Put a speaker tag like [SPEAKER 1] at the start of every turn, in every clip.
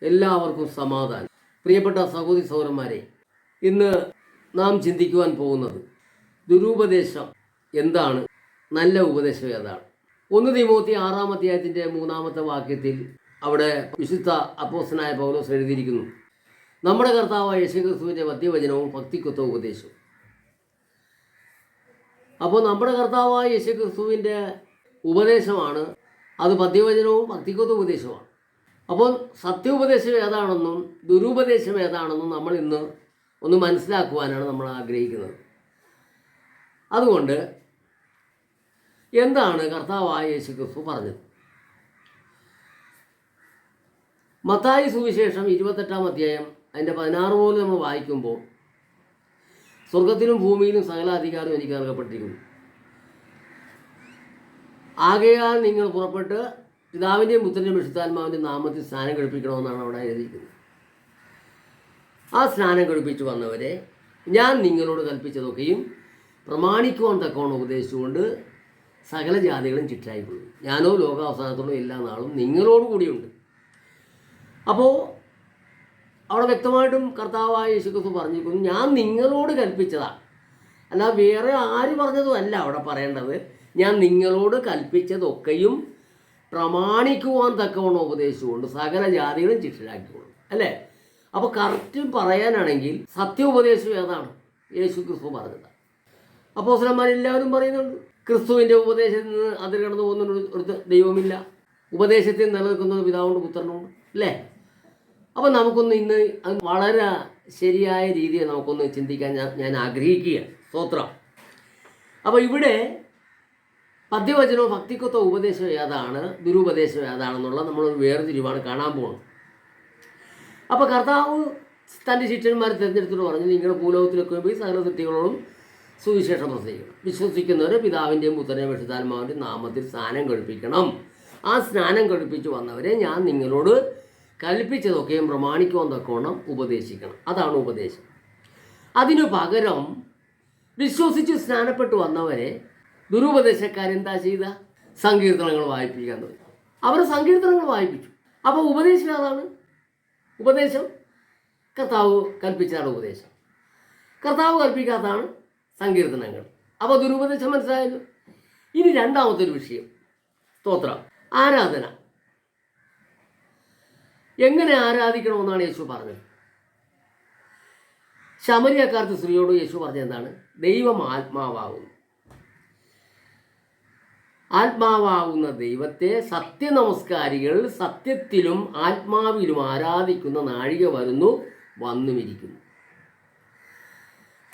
[SPEAKER 1] എല്ലാവർക്കും സമാധാനം. പ്രിയപ്പെട്ട സഹോദരി സഹോദരന്മാരെ, ഇന്ന് നാം ചിന്തിക്കുവാൻ പോകുന്നത് ദുരുപദേശം എന്താണ്, നല്ല ഉപദേശം ഏതാണ്. 1 തിമോത്തി 6-ാം അധ്യായത്തിൻ്റെ 3-ാമത്തെ വാക്യത്തിൽ അവിടെ വിശുദ്ധ അപ്പോസ്തലനായ പൗലോസ് എഴുതിയിരിക്കുന്നു, നമ്മുടെ കർത്താവായ യേശുക്രിസ്തുവിൻ്റെ മധ്യവചനവും ഭക്തിക്കൊത്ത ഉപദേശവും. അപ്പോൾ നമ്മുടെ കർത്താവായ യേശുക്രിസ്തുവിൻ്റെ ഉപദേശമാണ്, അത് പദ്യവചനവും ഭക്തിക്കൊത്ത ഉപദേശവുമാണ്. അപ്പോൾ സത്യോപദേശം ഏതാണെന്നും ദുരുപദേശം ഏതാണെന്നും നമ്മൾ ഇന്ന് ഒന്ന് മനസ്സിലാക്കുവാനാണ് നമ്മൾ ആഗ്രഹിക്കുന്നത്. അതുകൊണ്ട് എന്താണ് കർത്താവായ യേശുക്രിസ്തു പറഞ്ഞത്? മത്തായി സുവിശേഷം 28-ാം അധ്യായം അതിൻ്റെ 16 മുതൽ നമ്മൾ വായിക്കുമ്പോൾ, സ്വർഗത്തിലും ഭൂമിയിലും സകല അധികാരവും എനിക്ക് നൽകപ്പെട്ടിരിക്കുന്നു. ആകയാൽ നിങ്ങൾ പുറപ്പെട്ട് പിതാവിൻ്റെയും പുത്രൻ്റെയും പരിശുദ്ധാത്മാവിൻ്റെ നാമത്തിൽ സ്നാനം കഴിപ്പിക്കണമെന്നാണ് അവിടെ എഴുതിയിരിക്കുന്നത്. ആ സ്നാനം കഴിപ്പിച്ചു വന്നവരെ ഞാൻ നിങ്ങളോട് കൽപ്പിച്ചതൊക്കെയും പ്രമാണിക്കുവാൻ തക്കവണ്ണം ഉപദേശിച്ചുകൊണ്ട് സകല ജാതികളും ചുറ്റായിക്കൊള്ളും. ഞാനോ ലോകാവസാനത്തോളം എല്ലാ നാളും നിങ്ങളോടുകൂടിയുണ്ട്. അപ്പോൾ അവിടെ വ്യക്തമായിട്ടും കർത്താവായ യേശുക്രിസ്തു പറഞ്ഞിരിക്കുന്നു, ഞാൻ നിങ്ങളോട് കൽപ്പിച്ചതാണ്, അല്ല വേറെ ആര് പറഞ്ഞതും അല്ല അവിടെ പറയേണ്ടത്. ഞാൻ നിങ്ങളോട് കൽപ്പിച്ചതൊക്കെയും പ്രമാണിക്കുവാൻ തക്കവണ്ണം ഉപദേശിച്ചുകൊണ്ട് സകല ജാതികളും ശിഷ്യരാക്കിക്കൊള്ളും. അല്ലേ? അപ്പോൾ കറക്റ്റ് പറയാനാണെങ്കിൽ സത്യോപദേശം ഏതാണ്? യേശുക്രിസ്തു പറഞ്ഞത്. അപ്പോസ്തലന്മാരെല്ലാവരും പറയുന്നുണ്ട്, ക്രിസ്തുവിൻ്റെ ഉപദേശത്തിൽ നിന്ന് അതിൽ കടന്നു പോകുന്ന ഒരു ദൈവമില്ല, ഉപദേശത്തിൽ നിലനിൽക്കുന്നത് പിതാവുണ്ട് പുത്രനുണ്ട്. അല്ലേ? അപ്പോൾ നമുക്കൊന്ന് ഇന്ന് അത് വളരെ ശരിയായ രീതിയിൽ നമുക്കൊന്ന് ചിന്തിക്കാൻ ഞാൻ ആഗ്രഹിക്കുകയാണ്. സ്തോത്രം. അപ്പോൾ ഇവിടെ പദ്യവചനവും ഭക്തിക്കൊത്ത ഉപദേശം ഏതാണ്, ദുരുപദേശം ഏതാണെന്നുള്ള നമ്മളൊരു വേർതിരിവാണ് കാണാൻ പോകുന്നത്. അപ്പോൾ കർത്താവ് തൻ്റെ ശിഷ്യന്മാരെ തിരഞ്ഞെടുത്തിട്ട് പറഞ്ഞു, നിങ്ങൾ ഭൂലോകത്തിലൊക്കെ പോയി സകല സൃഷ്ടികളോടും സുവിശേഷം പ്രസംഗിക്കണം. വിശ്വസിക്കുന്നവരെ പിതാവിൻ്റെയും പുത്രൻ്റെയും പരിശുദ്ധാത്മാവിൻ്റെയും നാമത്തിൽ സ്നാനം കഴിപ്പിക്കണം. ആ സ്നാനം കഴിപ്പിച്ച് വന്നവരെ ഞാൻ നിങ്ങളോട് കൽപ്പിച്ചതൊക്കെയും പ്രമാണിക്കുവാൻ തക്കവണ്ണം ഉപദേശിക്കണം. അതാണ് ഉപദേശം. അതിനു പകരം വിശ്വസിച്ച് സ്നാനപ്പെട്ടു വന്നവരെ ദുരുപദേശക്കാരെന്താ ചെയ്ത? സങ്കീർത്തനങ്ങൾ വായിപ്പിക്കാൻ തുടങ്ങി. അവർ സങ്കീർത്തനങ്ങൾ വായിപ്പിച്ചു. അപ്പോൾ ഉപദേശം ഏതാണ്? ഉപദേശം കർത്താവ് കൽപ്പിച്ചാണ് ഉപദേശം. കർത്താവ് കൽപ്പിക്കാത്തതാണ് സങ്കീർത്തനങ്ങൾ. അപ്പോൾ ദുരുപദേശം മനസ്സിലായല്ലോ. ഇനി രണ്ടാമത്തെ ഒരു വിഷയം, സ്തോത്രം, ആരാധന. എങ്ങനെ ആരാധിക്കണമെന്നാണ് യേശു പറഞ്ഞത്. ശമരിയക്കാരത്തെ സ്ത്രീയോട് യേശു പറഞ്ഞത് എന്താണ്? ദൈവം ആത്മാവാകുന്നു. ആത്മാവാകുന്ന ദൈവത്തെ സത്യനമസ്കാരികൾ സത്യത്തിലും ആത്മാവിലും ആരാധിക്കുന്ന നാഴിക വന്നുമിരിക്കുന്നു.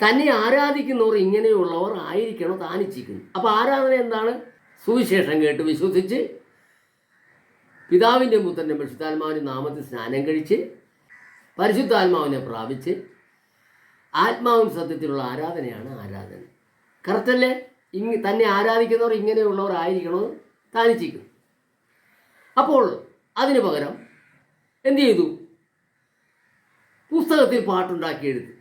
[SPEAKER 1] തന്നെ ആരാധിക്കുന്നവർ ഇങ്ങനെയുള്ളവർ ആയിരിക്കണം താനിച്ചിരിക്കുന്നു. അപ്പോൾ ആരാധന എന്താണ്? സുവിശേഷം കേട്ട് വിശ്വസിച്ച് പിതാവിൻ്റെ പുത്രൻ്റെ പരിശുദ്ധാത്മാവിൻ്റെ നാമത്തിൽ സ്നാനം കഴിച്ച് പരിശുദ്ധാത്മാവിനെ പ്രാപിച്ച് ആത്മാവും സത്യത്തിലുള്ള ആരാധനയാണ് ആരാധന. കറക്റ്റല്ലേ? തന്നെ ആരാധിക്കുന്നവർ ഇങ്ങനെയുള്ളവർ ആയിരിക്കണമെന്ന് താനിച്ചിരിക്കുന്നു. അപ്പോൾ അതിന് പകരം എന്തു ചെയ്തു? പുസ്തകത്തിൽ പാട്ടുണ്ടാക്കി എഴുതി.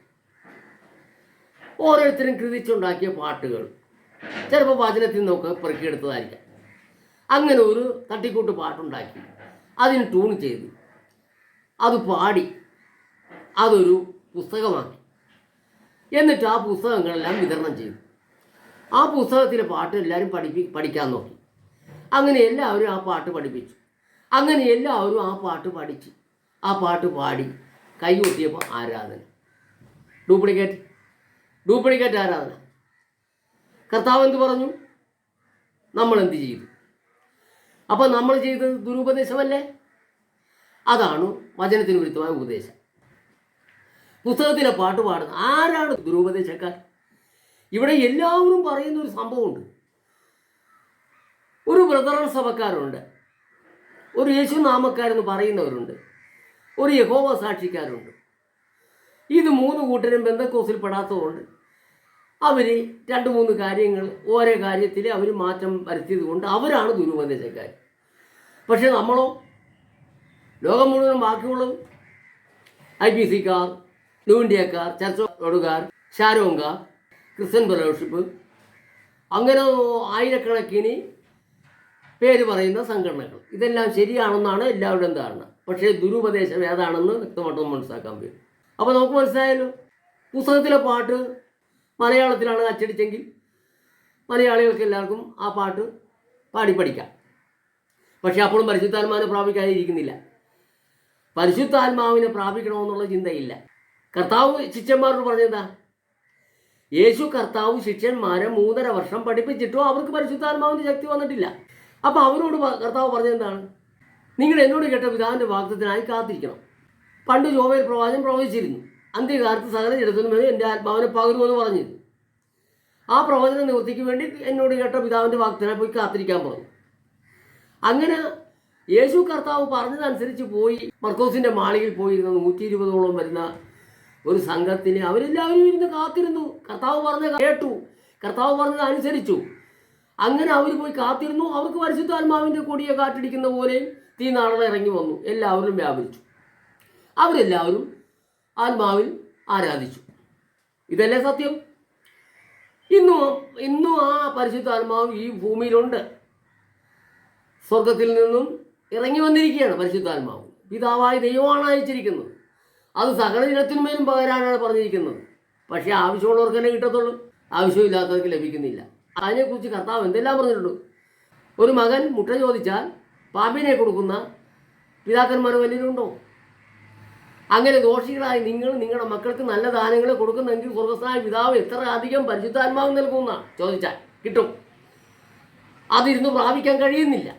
[SPEAKER 1] ഓരോരുത്തരും കൃതിച്ചുണ്ടാക്കിയ പാട്ടുകൾ ചിലപ്പോൾ വചനത്തിൽ നിന്നൊക്കെ പെറുക്കിയെടുത്തതായിരിക്കാം. അങ്ങനെ ഒരു തട്ടിക്കൂട്ട് പാട്ടുണ്ടാക്കി അതിന് ട്യൂൺ ചെയ്തു അത് പാടി അതൊരു പുസ്തകമാക്കി. എന്നിട്ട് ആ പുസ്തകങ്ങളെല്ലാം വിതരണം ചെയ്തു. ആ പുസ്തകത്തിലെ പാട്ട് എല്ലാവരും പഠിക്കാൻ നോക്കി. അങ്ങനെ എല്ലാവരും ആ പാട്ട് പഠിപ്പിച്ചു. അങ്ങനെ എല്ലാവരും ആ പാട്ട് പഠിച്ച് ആ പാട്ട് പാടി കൈകൊട്ടിയപ്പോൾ ആരാധന. ഡ്യൂപ്ലിക്കേറ്റ് ആരാധന. കർത്താവ് എന്ത് പറഞ്ഞു? നമ്മൾ എന്ത് ചെയ്തു? അപ്പോൾ നമ്മൾ ചെയ്തത് ദുരുപദേശമല്ലേ? അതാണ് വചനത്തിന് വിരുദ്ധമായ ഉപദേശം. പുസ്തകത്തിലെ പാട്ട് പാടുന്ന ആരാണ് ദുരുപദേശക്കാർ? ഇവിടെ എല്ലാവരും പറയുന്ന ഒരു സംഭവമുണ്ട്. ഒരു ബ്രദറൻ സഭക്കാരുണ്ട്, ഒരു യേശു നാമക്കാരെന്ന് പറയുന്നവരുണ്ട്, ഒരു യഹോവ സാക്ഷിക്കാരുണ്ട്. ഇത് 3 കൂട്ടരും ബന്ധക്കോസിൽ പെടാത്തതുകൊണ്ട് അവർ 2-3 കാര്യങ്ങൾ ഓരോ കാര്യത്തിൽ അവർ മാറ്റം വരുത്തിയത് കൊണ്ട് അവരാണ് ദുരുപദേശക്കാർ. പക്ഷെ നമ്മളോ, ലോകം മുഴുവൻ ബാക്കിയുള്ളത് IPCക്കാർ, ന്യൂ ഇന്ത്യക്കാർ, ചർച്ചോടുകാർ, ഷാരോങ്കാർ, ക്രിസ്ത്യൻ ഫെലോഷിപ്പ്, അങ്ങനെ ആയിരക്കണക്കിന് പേര് പറയുന്ന സംഘടനകൾ, ഇതെല്ലാം ശരിയാണെന്നാണ് എല്ലാവരുടെയും ധാരണ. പക്ഷേ ദുരുപദേശം ഏതാണെന്ന് വ്യക്തമായിട്ട് മനസ്സിലാക്കാൻ പറ്റും. അപ്പോൾ നമുക്ക് മനസ്സിലായല്ലോ, പുസ്തകത്തിലെ പാട്ട് മലയാളത്തിലാണ് അച്ചടിച്ചെങ്കിൽ മലയാളികൾക്ക് എല്ലാവർക്കും ആ പാട്ട് പാടി പഠിക്കാം. പക്ഷെ അപ്പോഴും പരിശുദ്ധാത്മാവിനെ പ്രാപിക്കാതിരിക്കുന്നില്ല. പരിശുദ്ധാത്മാവിനെ പ്രാപിക്കണമെന്നുള്ള ചിന്തയില്ല. കർത്താവ് ശിഷ്യന്മാരോട് പറഞ്ഞെന്താ? യേശു കർത്താവ് ശിഷ്യന്മാരെ 3.5 വർഷം പഠിപ്പിച്ചിട്ടോ അവർക്ക് പരിശുദ്ധാത്മാവിൻ്റെ ശക്തി വന്നിട്ടില്ല. അപ്പോൾ അവരോട് കർത്താവ് പറഞ്ഞെന്താണ്? നിങ്ങൾ എന്നോട് കേട്ട പിതാവിൻ്റെ വാഗ്ദത്തത്തിനായി കാത്തിരിക്കണം. പണ്ട് യോവേൽ പ്രവാചകൻ പ്രവചിച്ചിരുന്നു, അന്ത്യകാലത്ത് സകല ജഡത്തിനുമേൽ എൻ്റെ ആത്മാവിനെ പകരുമെന്ന് പറഞ്ഞിരുന്നു. ആ പ്രവചന നിവൃത്തിക്ക് വേണ്ടി എന്നോട് കേട്ട പിതാവിൻ്റെ വാഗ്ദത്തത്തിനായി പോയി കാത്തിരിക്കാൻ പറഞ്ഞു. അങ്ങനെ യേശു കർത്താവ് പറഞ്ഞതനുസരിച്ച് പോയി മർക്കോസിൻ്റെ മാളികയിൽ പോയിരുന്ന 120ഓളം വരുന്ന ഒരു സംഘത്തിന് അവരെല്ലാവരും ഇരുന്ന് കാത്തിരുന്നു. കർത്താവ് പറഞ്ഞത് കേട്ടു, കർത്താവ് പറഞ്ഞത് അനുസരിച്ചു. അങ്ങനെ അവർ പോയി കാത്തിരുന്നു. അവർക്ക് പരിശുദ്ധാത്മാവിൻ്റെ കൊടിയെ കാറ്റടിക്കുന്ന പോലെയും തീനാള ഇറങ്ങി വന്നു, എല്ലാവരും വ്യാപരിച്ചു. അവരെല്ലാവരും ആത്മാവിൽ ആരാധിച്ചു. ഇതല്ലേ സത്യം? ഇന്നും ആ പരിശുദ്ധാത്മാവ് ഈ ഭൂമിയിലുണ്ട്. സ്വർഗത്തിൽ നിന്നും ഇറങ്ങി വന്നിരിക്കുകയാണ് പരിശുദ്ധാത്മാവ്. പിതാവായ ദൈവമാണ് അയച്ചിരിക്കുന്നത്. അത് സകല ജനത്തിനുമേലും പകരാനാണ് പറഞ്ഞിരിക്കുന്നത്. പക്ഷേ ആവശ്യമുള്ളവർക്ക് തന്നെ കിട്ടത്തുള്ളൂ, ആവശ്യമില്ലാത്തവർക്ക് ലഭിക്കുന്നില്ല. അതിനെക്കുറിച്ച് കർത്താവ് എന്തെല്ലാം പറഞ്ഞിട്ടുണ്ട്? ഒരു മകൻ മുട്ട ചോദിച്ചാൽ പാമ്പിനെ കൊടുക്കുന്ന പിതാക്കന്മാർ വല്ലവരുണ്ടോ? അങ്ങനെ ദോഷികളായി നിങ്ങൾ നിങ്ങളുടെ മക്കൾക്ക് നല്ല ദാനങ്ങൾ കൊടുക്കുന്നെങ്കിൽ സ്വർഗസ്ഥനായ പിതാവ് എത്ര അധികം പരിശുദ്ധാത്മാവ് നൽകുന്ന ചോദിച്ചാൽ കിട്ടും. അതിരുന്ന് പ്രാപിക്കാൻ കഴിയുന്നില്ല.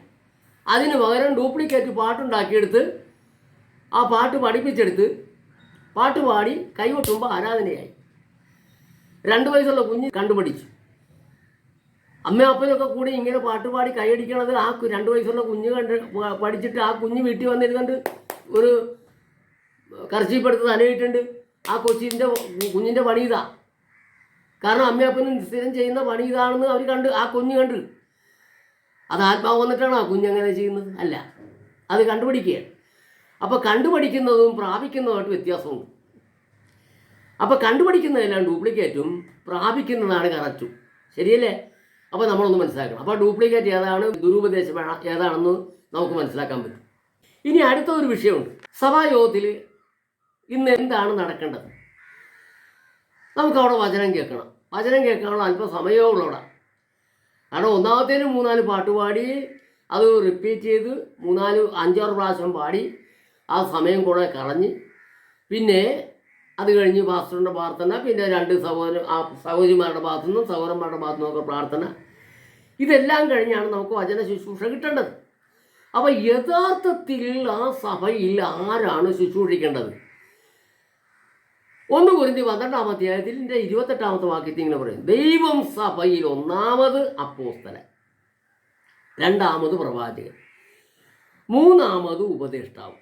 [SPEAKER 1] അതിന് പകരം ഡ്യൂപ്ലിക്കേറ്റ് പാട്ടുണ്ടാക്കിയെടുത്ത് ആ പാട്ട് പഠിപ്പിച്ചെടുത്ത് പാട്ട് പാടി കൈകൊട്ടുമ്പോൾ ആരാധനയായി. 2 വയസ്സുള്ള കുഞ്ഞ് കണ്ടുപഠിച്ചു. അമ്മയും അപ്പനൊക്കെ കൂടി ഇങ്ങനെ പാട്ട് പാടി കൈയടിക്കണത് ആ 2 വയസ്സുള്ള കുഞ്ഞ് പഠിച്ചിട്ട് ആ കുഞ്ഞ് വീട്ടിൽ വന്നിരുന്നുണ്ട് ഒരു കർച്ചീപ്പെടുത്ത് തലയിട്ടുണ്ട്. ആ കുഞ്ഞിൻ്റെ പണി ഇതാ. കാരണം അമ്മയപ്പനും സ്ഥിരം ചെയ്യുന്ന പണി ഇതാണെന്ന് അവർ കണ്ട്, ആ കുഞ്ഞ് കണ്ട്. അത് ആത്മാവ് വന്നിട്ടാണോ ആ കുഞ്ഞങ്ങനെ ചെയ്യുന്നത്? അല്ല, അത് കണ്ടുപിടിക്കുകയാണ്. അപ്പോൾ കണ്ടുപഠിക്കുന്നതും പ്രാപിക്കുന്നതുമായിട്ട് വ്യത്യാസമുണ്ട്. അപ്പോൾ കണ്ടുപഠിക്കുന്നതെല്ലാം ഡ്യൂപ്ലിക്കേറ്റും പ്രാപിക്കുന്നതാണ് കറക്റ്റും. ശരിയല്ലേ? അപ്പോൾ നമ്മളൊന്ന് മനസ്സിലാക്കണം. അപ്പോൾ ഡ്യൂപ്ലിക്കേറ്റ് ഏതാണ്, ദുരുപദേശം ഏതാണെന്ന് നമുക്ക് മനസ്സിലാക്കാൻ പറ്റും. ഇനി അടുത്ത ഒരു വിഷയമുണ്ട്. സഭായോഗത്തിൽ ഇന്ന് എന്താണ് നടക്കേണ്ടത്? നമുക്കവിടെ വചനം കേൾക്കണം. വചനം കേൾക്കാനുള്ള അല്പം സമയമുള്ളവിടെ. കാരണം ഒന്നാമത്തേന് 3-4 പാട്ട് പാടി അത് റിപ്പീറ്റ് ചെയ്ത് 3-4-5-6 പ്രാവശ്യം പാടി ആ സമയം കൂടെ കളഞ്ഞ് പിന്നെ അത് കഴിഞ്ഞ് പാസ്റ്ററിൻ്റെ പ്രാർത്ഥന, പിന്നെ 2 സഹോദരിമാരുടെ ഭാഗത്തു നിന്നും സഹോദരന്മാരുടെ ഭാഗത്തു നിന്നൊക്കെ പ്രാർത്ഥന, ഇതെല്ലാം കഴിഞ്ഞാണ് നമുക്ക് വചന ശുശ്രൂഷ കിട്ടേണ്ടത്. അപ്പോൾ യഥാർത്ഥത്തിൽ ആ സഭയിൽ ആരാണ് ശുശ്രൂഷിക്കേണ്ടത്? 1 കൊരിന്ത്യർ 12-ാം അധ്യായത്തിൻ്റെ 28-ാമത്തെ വാക്യത്തിൽ ഇങ്ങനെ പറയും, ദൈവം സഭയിൽ 1-ാമത് അപ്പോസ്തലൻ, 2-ാമത് പ്രവാചകൻ, 3-ാമത് ഉപദേഷ്ടാവ്.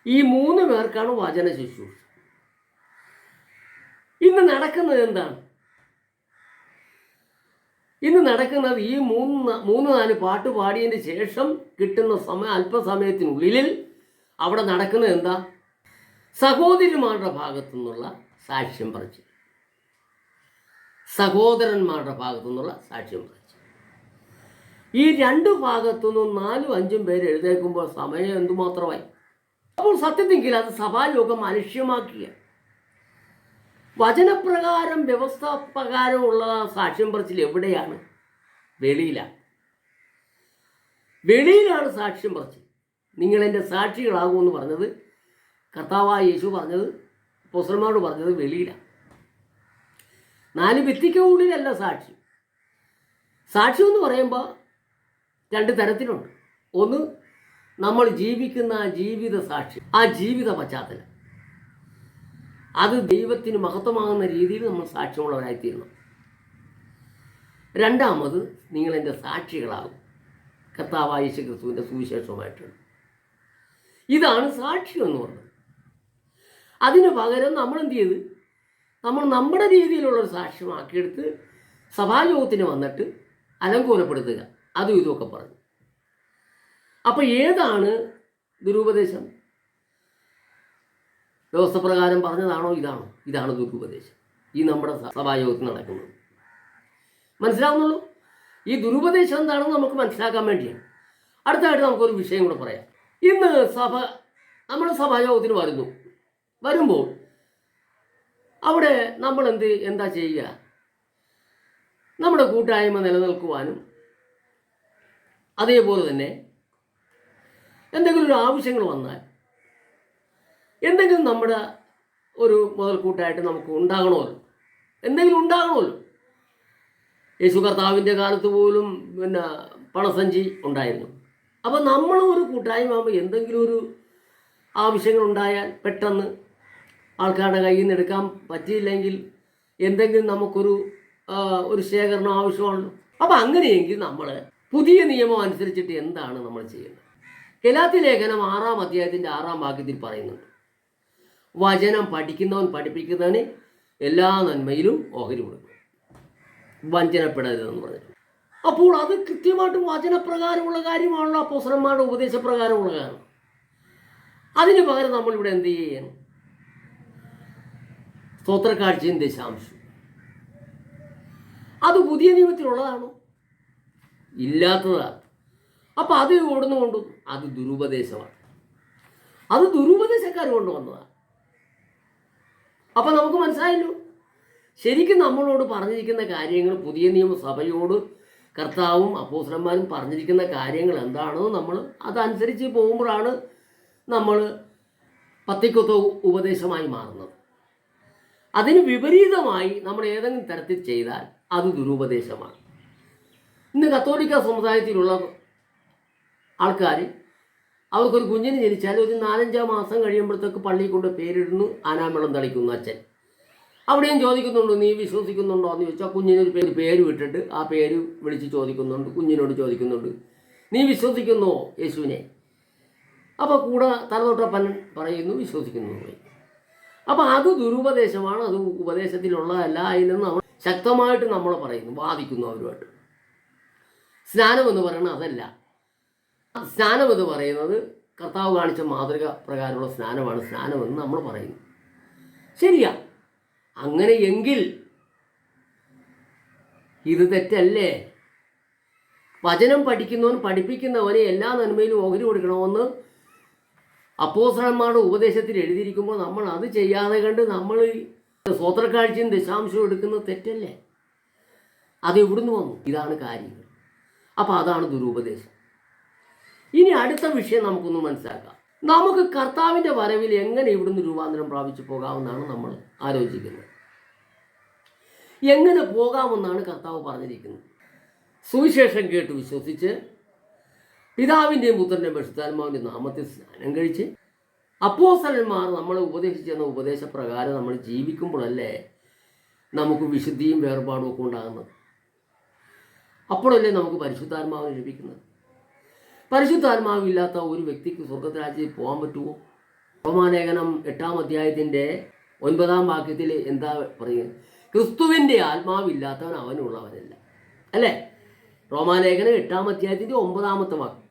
[SPEAKER 1] ഈ 3 പേർക്കാണ് വചന ശുശ്രൂഷ. ഇന്ന് നടക്കുന്നത് എന്താണ്? ഇന്ന് നടക്കുന്നത് ഈ 3-4 പാട്ട് പാടിയതിന് ശേഷം കിട്ടുന്ന അല്പസമയത്തിനുള്ളിൽ അവിടെ നടക്കുന്നത് എന്താ? സഹോദരിമാരുടെ ഭാഗത്തു നിന്നുള്ള സാക്ഷ്യം പറച്ചിൽ, സഹോദരന്മാരുടെ ഭാഗത്തു നിന്നുള്ള സാക്ഷ്യം പറച്ചിൽ. ഈ 2 ഭാഗത്തു നിന്നും 4-5 പേര് എഴുന്നേൽക്കുമ്പോൾ സമയം എന്തുമാത്രമായി. അപ്പോൾ സത്യത്തെങ്കിൽ അത് സഭായോഗം അലക്ഷ്യമാക്കിയ വചനപ്രകാരം വ്യവസ്ഥ പ്രകാരമുള്ള സാക്ഷ്യം പറച്ചിൽ എവിടെയാണ്? വെളിയിലാണ്. വെളിയിലാണ് സാക്ഷ്യം പറച്ചിൽ. നിങ്ങളെൻ്റെ സാക്ഷികളാകുമെന്ന് പറഞ്ഞത് കർത്താവായ യേശു പറഞ്ഞത്, അപ്പോസ്തലന്മാരോട് പറഞ്ഞത് വെളിയിലാണ്. 4 ഭിത്തിക്കുള്ളിലല്ല സാക്ഷി. സാക്ഷ്യം എന്ന് പറയുമ്പോൾ 2 തരത്തിലുണ്ട്. ഒന്ന്, നമ്മൾ ജീവിക്കുന്ന ജീവിത സാക്ഷി, ആ ജീവിത പശ്ചാത്തലം, അത് ദൈവത്തിന് മഹത്വമാകുന്ന രീതിയിൽ നമ്മൾ സാക്ഷ്യമുള്ളവരായിത്തീരണം. 2-ാമത്, നിങ്ങളെൻ്റെ സാക്ഷികളാകും കർത്താവായ യേശു ക്രിസ്തുവിൻ്റെ സുവിശേഷവുമായിട്ടുണ്ട്. ഇതാണ് സാക്ഷ്യം എന്ന് പറയുന്നത്. അതിന് പകരം നമ്മൾ എന്ത് ചെയ്ത്, നമ്മൾ നമ്മുടെ രീതിയിലുള്ളൊരു സാക്ഷ്യമാക്കിയെടുത്ത് സഭായോഗത്തിന് വന്നിട്ട് അലങ്കോലപ്പെടുത്തുക, അതും ഇതുമൊക്കെ പറഞ്ഞു. അപ്പോൾ ഏതാണ് ദുരുപദേശം? വ്യവസ്ഥ പ്രകാരം പറഞ്ഞതാണോ ഇതാണോ? ഇതാണ് ദുരുപദേശം. ഈ നമ്മുടെ സഭായോഗത്തിൽ നടക്കുന്നത്. മനസ്സിലാവുന്നുള്ളൂ? ഈ ദുരുപദേശം എന്താണെന്ന് നമുക്ക് മനസ്സിലാക്കാൻ വേണ്ടിയാണ്. അടുത്തായിട്ട് നമുക്കൊരു വിഷയം കൂടെ പറയാം. ഇന്ന് നമ്മുടെ സഭായോഗത്തിന് വരുമ്പോൾ അവിടെ നമ്മൾ എന്താ ചെയ്യുക? നമ്മുടെ കൂട്ടായ്മ നിലനിൽക്കുവാനും അതേപോലെ തന്നെ എന്തെങ്കിലും ഒരു ആവശ്യങ്ങൾ വന്നാൽ എന്തെങ്കിലും നമ്മുടെ ഒരു മുതൽക്കൂട്ടായിട്ട് നമുക്ക് ഉണ്ടാകണമല്ലോ, എന്തെങ്കിലും ഉണ്ടാകണമല്ലോ. യേശു കർത്താവിൻ്റെ കാലത്ത് പോലും പണസഞ്ചി ഉണ്ടായിരുന്നു. അപ്പോൾ നമ്മൾ ഒരു കൂട്ടായ്മ ആകുമ്പോൾ എന്തെങ്കിലും ഒരു ആവശ്യങ്ങളുണ്ടായാൽ പെട്ടെന്ന് ആൾക്കാരുടെ കയ്യിൽ നിന്ന് എടുക്കാൻ പറ്റിയില്ലെങ്കിൽ എന്തെങ്കിലും നമുക്കൊരു ശേഖരണം ആവശ്യമാണല്ലോ. അപ്പോൾ അങ്ങനെയെങ്കിൽ നമ്മൾ പുതിയ നിയമം അനുസരിച്ചിട്ട് എന്താണ് നമ്മൾ ചെയ്യുന്നത്? ഗലാത്യ ലേഖനം 6-ാം അധ്യായത്തിൻ്റെ 6-ാം വാക്യത്തിൽ പറയുന്നുണ്ട്, വചനം പഠിക്കുന്നവൻ പഠിപ്പിക്കുന്നവന് എല്ലാ നന്മയിലും ഓഹരി കൊടുക്കും, വഞ്ചനപ്പെടരുതെന്ന് പറഞ്ഞിട്ടുണ്ട്. അപ്പോൾ അത് കൃത്യമായിട്ടും വചനപ്രകാരമുള്ള കാര്യമാണല്ലോ, അപ്പോസ്തലന്മാരുടെ ഉപദേശപ്രകാരമുള്ള കാര്യം. അതിന് പകരം നമ്മളിവിടെ എന്ത് ചെയ്യണം? സ്തോത്രക്കാഴ്ചയും ദശാംശം. അത് പുതിയ നിയമത്തിലുള്ളതാണോ? ഇല്ലാത്തതാണ്. അപ്പം അത് ഓടുന്നു കൊണ്ടും അത് ദുരുപദേശമാണ്, അത് ദുരുപദേശക്കാർ കൊണ്ടുവന്നതാണ്. അപ്പം നമുക്ക് മനസ്സിലായല്ലോ, ശരിക്കും നമ്മളോട് പറഞ്ഞിരിക്കുന്ന കാര്യങ്ങൾ, പുതിയ നിയമസഭയോട് കർത്താവും അപ്പോസ്തലന്മാരും പറഞ്ഞിരിക്കുന്ന കാര്യങ്ങൾ എന്താണോ നമ്മൾ അതനുസരിച്ച് പോകുമ്പോഴാണ് നമ്മൾ പത്തിക്കൊത്ത ഉപദേശമായി മാറുന്നത്. അതിന് വിപരീതമായി നമ്മൾ ഏതെങ്കിലും തരത്തിൽ ചെയ്താൽ അത് ദുരുപദേശമാണ്. ഇന്ന് കത്തോലിക്ക സമുദായത്തിലുള്ള ആൾക്കാർ അവർക്കൊരു കുഞ്ഞിന് ജനിച്ചാൽ ഒരു 4-5 മാസം കഴിയുമ്പോഴത്തേക്ക് പള്ളിയിൽ കൊണ്ട് പേരിടുന്നു, ആനാമേളം തളിക്കുന്നു അച്ഛൻ. അവിടെയും ചോദിക്കുന്നുണ്ട്, നീ വിശ്വസിക്കുന്നുണ്ടോ എന്ന് ചോദിച്ചാൽ കുഞ്ഞിനൊരു പേര് വിട്ടിട്ട് ആ പേര് വിളിച്ച് ചോദിക്കുന്നുണ്ട്, കുഞ്ഞിനോട് ചോദിക്കുന്നുണ്ട്, നീ വിശ്വസിക്കുന്നോ യേശുവിനെ? അപ്പോൾ കൂടെ തലതൊട്ടപ്പൻ പറയുന്നു വിശ്വസിക്കുന്നു പറയും. അപ്പോൾ അത് ദുരുപദേശമാണ്, അത് ഉപദേശത്തിലുള്ളതല്ല. അതിൽ നിന്ന് നമ്മൾ ശക്തമായിട്ട് നമ്മൾ പറയുന്നു, വാദിക്കുന്നു അവരുമായിട്ട്. സ്നാനം എന്ന് പറയുന്നത് അതല്ല. സ്നാനം എന്ന് പറയുന്നത് കർത്താവ് കാണിച്ച മാതൃക പ്രകാരമുള്ള സ്നാനമെന്ന് നമ്മൾ പറയുന്നു. ശരിയാ, അങ്ങനെയെങ്കിൽ ഇത് തെറ്റല്ലേ? വചനം പഠിക്കുന്നവൻ പഠിപ്പിക്കുന്നവനെ എല്ലാ നന്മയിലും ഓഹരി കൊടുക്കണമെന്ന് അപ്പോസ്തലന്മാരുടെ ഉപദേശത്തിൽ എഴുതിയിരിക്കുമ്പോൾ നമ്മൾ അത് ചെയ്യാതെ കണ്ട് നമ്മൾ സ്തോത്രക്കാഴ്ചയും ദശാംശവും എടുക്കുന്നത് തെറ്റല്ലേ? അത് എവിടുന്ന് വന്നു? ഇതാണ് കാര്യങ്ങൾ. അപ്പോൾ അതാണ് ദുരുപദേശം. ഇനി അടുത്ത വിഷയം നമുക്കൊന്ന് മനസ്സിലാക്കാം. നമുക്ക് കർത്താവിൻ്റെ വരവിൽ എങ്ങനെ ഇവിടുന്ന് രൂപാന്തരം പ്രാപിച്ചു പോകാമെന്നാണ് നമ്മൾ ആലോചിക്കുന്നത്. എങ്ങനെ പോകാമെന്നാണ് കർത്താവ് പറഞ്ഞിരിക്കുന്നത്. സുവിശേഷം കേട്ട് വിശ്വസിച്ച് പിതാവിൻ്റെയും പുത്രൻ്റെയും പരിശുദ്ധാത്മാവിൻ്റെ നാമത്തിൽ സ്നാനം കഴിച്ച് അപ്പോസ്തലന്മാർ നമ്മളെ ഉപദേശിച്ചെന്ന ഉപദേശപ്രകാരം നമ്മൾ ജീവിക്കുമ്പോഴല്ലേ നമുക്ക് വിശുദ്ധിയും വേർപാടും ഒക്കെ ഉണ്ടാകുന്നത്. അപ്പോഴല്ലേ നമുക്ക് പരിശുദ്ധാത്മാവിന് ലഭിക്കുന്നത്. പരിശുദ്ധാത്മാവില്ലാത്ത ഒരു വ്യക്തിക്ക് സ്വർഗ്ഗരാജ്യത്തിൽ പോകാൻ പറ്റുമോ? റോമാലേഖനം 8-ാം അധ്യായത്തിൻ്റെ 9-ാം വാക്യത്തിൽ എന്താ പറയുന്നത്? ക്രിസ്തുവിൻ്റെ ആത്മാവില്ലാത്തവൻ അവനുള്ളവനല്ല, അല്ലേ? റോമാലേഖനം 8-ാം അധ്യായത്തിൻ്റെ 9-ാമത്തെ വാക്യം,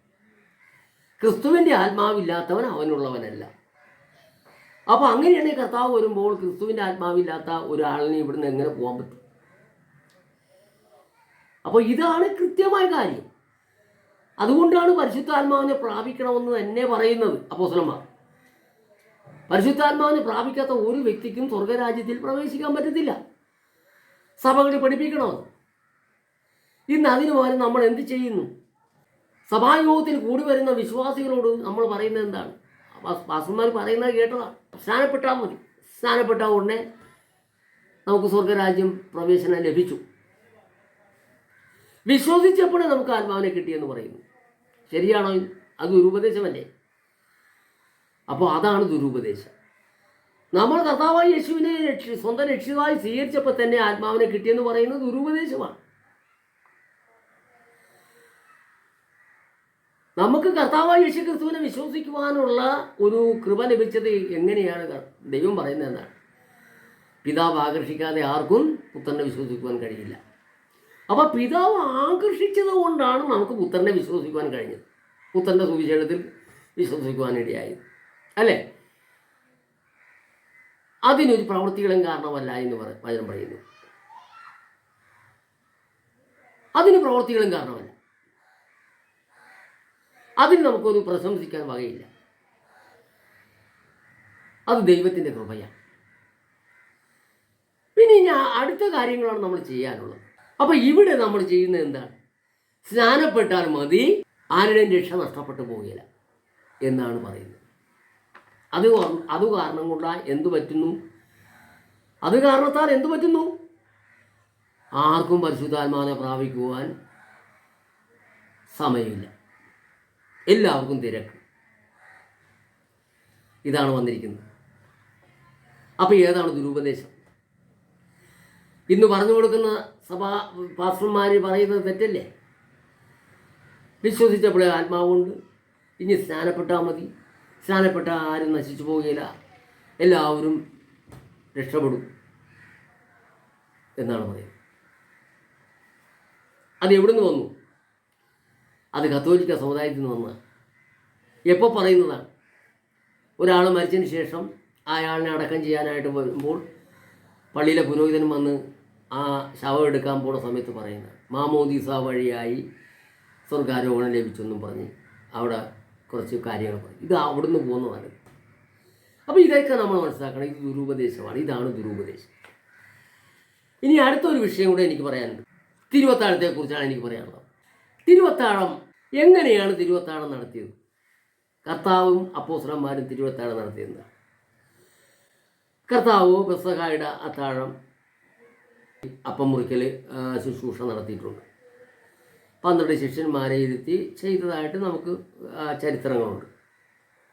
[SPEAKER 1] ക്രിസ്തുവിൻ്റെ ആത്മാവില്ലാത്തവൻ അവനുള്ളവനല്ല. അപ്പോൾ അങ്ങനെയാണെങ്കിൽ കർത്താവ് വരുമ്പോൾ ക്രിസ്തുവിൻ്റെ ആത്മാവില്ലാത്ത ഒരാളിനെ ഇവിടുന്ന് എങ്ങനെ പോകാൻ പറ്റും? അപ്പോൾ ഇതാണ് കൃത്യമായ കാര്യം. അതുകൊണ്ടാണ് പരിശുദ്ധാത്മാവിനെ പ്രാപിക്കണമെന്ന് തന്നെ പറയുന്നത് അപ്പോസ്തലന്മാർ. പരിശുദ്ധാത്മാവിനെ പ്രാപിക്കാത്ത ഒരു വ്യക്തിക്കും സ്വർഗ്ഗരാജ്യത്തിൽ പ്രവേശിക്കാൻ പറ്റത്തില്ല. സഭകളിൽ പഠിപ്പിക്കണമെന്ന്. ഇന്ന് അതിനു പകരം നമ്മൾ എന്ത് ചെയ്യുന്നു? സഭായോഗത്തിൽ കൂടി വരുന്ന വിശ്വാസികളോട് നമ്മൾ പറയുന്നത് എന്താണ്? പാസ്റ്റർമാർ പറയുന്നത് കേട്ടതാണ്, സ്നാനപ്പെട്ടാൽ മതി, സ്നാനപ്പെട്ട ഉടനെ നമുക്ക് സ്വർഗ്ഗരാജ്യം പ്രവേശനം ലഭിച്ചു, വിശ്വസിച്ചപ്പോഴേ നമുക്ക് ആത്മാവിനെ കിട്ടിയെന്ന് പറയുന്നു. ശരിയാണോ? അത് ദുരുപദേശമല്ലേ? അപ്പോൾ അതാണ് ദുരുപദേശം. നമ്മൾ കർത്താവായ യേശുവിനെ സ്വന്തം രക്ഷിതായി സ്വീകരിച്ചപ്പോൾ തന്നെ ആത്മാവിനെ കിട്ടിയെന്ന് പറയുന്നത് ദുരുപദേശമാണ്. നമുക്ക് കർത്താവായ യേശു ക്രിസ്തുവിനെ വിശ്വസിക്കുവാനുള്ള ഒരു കൃപ ലഭിച്ചത് എങ്ങനെയാണ്? ദൈവം പറയുന്നത് എന്താണ്? പിതാവ് ആകർഷിക്കാതെ ആർക്കും പുത്രനെ വിശ്വസിക്കുവാൻ കഴിയില്ല. അപ്പോൾ പിതാവ് ആകർഷിച്ചത് കൊണ്ടാണ് നമുക്ക് പുത്രനെ വിശ്വസിക്കുവാൻ കഴിഞ്ഞത്, പുത്രൻ്റെ സുവിശേഷത്തിൽ വിശ്വസിക്കുവാനിടയായത്, അല്ലേ? അതിനൊരു പ്രവൃത്തികളും കാരണമല്ല എന്ന് വചനം പറയുന്നു. അതിന് പ്രവൃത്തികളും കാരണമല്ല. അതിന് നമുക്കൊരു പ്രശംസിക്കാൻ വകയില്ല. അത് ദൈവത്തിൻ്റെ കൃപയാണ്. പിന്നെ ഇനി അടുത്ത കാര്യങ്ങളാണ് നമ്മൾ ചെയ്യാനുള്ളത്. അപ്പോൾ ഇവിടെ നമ്മൾ ചെയ്യുന്നത് എന്താണ്? സ്നാനപ്പെട്ടാൽ മതി, ആരുടെയും രക്ഷ നഷ്ടപ്പെട്ടു പോവുകയില്ല എന്നാണ് പറയുന്നത്. അത് കാരണം കൊണ്ട് എന്തു പറ്റുന്നു? അത് കാരണത്താൽ എന്തു പറ്റുന്നു? ആർക്കും പരിശുദ്ധാത്മാവിനെ പ്രാപിക്കുവാൻ സമയമില്ല. എല്ലാവർക്കും തിരക്ക്. ഇതാണ് വന്നിരിക്കുന്നത്. അപ്പോൾ ഏതാണ് ദുരുപദേശം? ഇന്ന് പറഞ്ഞു കൊടുക്കുന്ന പാസ്റ്റർമാർ പറയുന്നത് തെറ്റല്ലേ? വിശ്വസിച്ചപ്പോഴേ ആത്മാവുണ്ട്, ഇനി സ്നാനപ്പെട്ടാൽ മതി, സ്നാനപ്പെട്ടാൽ ആരും നശിച്ചു പോവുകയില്ല, എല്ലാവരും രക്ഷപ്പെടും എന്നാണ് പറയുന്നത്. അത് എവിടുന്ന് വന്നു? അത് കത്തോലിക്ക സമുദായത്തിൽ നിന്ന് വന്നതാണ്. എപ്പോൾ പറയുന്നതാണ്? ഒരാൾ മരിച്ചതിന് ശേഷം അയാളിനെ അടക്കം ചെയ്യാനായിട്ട് വരുമ്പോൾ പള്ളിയിലെ പുരോഹിതനും വന്ന് ആ ശവം എടുക്കാൻ പോണ സമയത്ത് പറയുന്നത് മാമോദീസ വഴിയായി സ്വർഗാരോഹണം ലഭിച്ചെന്നും പറഞ്ഞ് അവിടെ കുറച്ച് കാര്യങ്ങൾ പറയും. ഇത് അവിടുന്ന് പോകുന്നതാണ്. അപ്പോൾ ഇതൊക്കെ നമ്മൾ മനസ്സിലാക്കണം. ഇത് ദുരുപദേശമാണ്. ഇതാണ് ദുരുപദേശം. ഇനി അടുത്തൊരു വിഷയം കൂടെ എനിക്ക് പറയാനുണ്ട്. തിരുവത്താഴത്തെക്കുറിച്ചാണ് എനിക്ക് പറയാനുള്ളത്. തിരുവത്താഴം എങ്ങനെയാണ് തിരുവത്താഴം നടത്തിയത്? കർത്താവും അപ്പോസ്തലന്മാരും തിരുവത്താഴം നടത്തിയത്. കർത്താവ് പെസഹായുടെ അത്താഴം അപ്പം മുറിക്കൽ ശുശ്രൂഷ നടത്തിയിട്ടുണ്ട്. 12 ശിഷ്യന്മാരെ ഇരുത്തി ചെയ്തതായിട്ട് നമുക്ക് ചരിത്രങ്ങളുണ്ട്.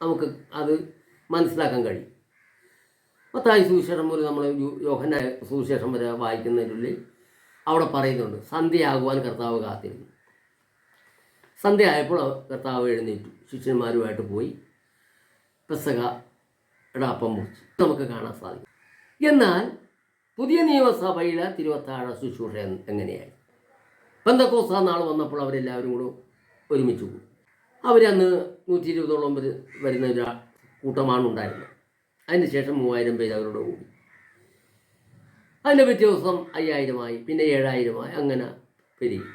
[SPEAKER 1] നമുക്ക് അത് മനസ്സിലാക്കാൻ കഴിയും. മത്തായി സുവിശേഷം മുതൽ നമ്മൾ യോഹന്നാൻ സുവിശേഷം വരെ വായിക്കുന്നതിനുള്ളിൽ അവിടെ പറയുന്നുണ്ട്, സന്ധ്യയാകുവാൻ കർത്താവ് കാത്തിരുന്നു. സന്ധ്യ ആയപ്പോൾ കർത്താവ് എഴുന്നേറ്റു, ശിഷ്യന്മാരുമായിട്ട് പോയി പെസഹയുടെ അപ്പം മുറിച്ചു നമുക്ക് കാണാൻ സാധിക്കും. എന്നാൽ പുതിയ നിയമസഭയിലെ തിരുവത്താഴ ശുശ്രൂഷ എങ്ങനെയായി? പെന്തക്കോസ്താ നാൾ വന്നപ്പോൾ അവരെല്ലാവരും കൂടെ ഒരുമിച്ച് പോകും. അവരന്ന് 120ഓളം വരുന്ന ഒരു കൂട്ടമാണ് ഉണ്ടായിരുന്നത്. അതിന് ശേഷം 3000 പേര് അവരോട് കൂടി. അതിൻ്റെ പിറ്റേ ദിവസം 5000 പിന്നെ 7000 അങ്ങനെ പെരുകി.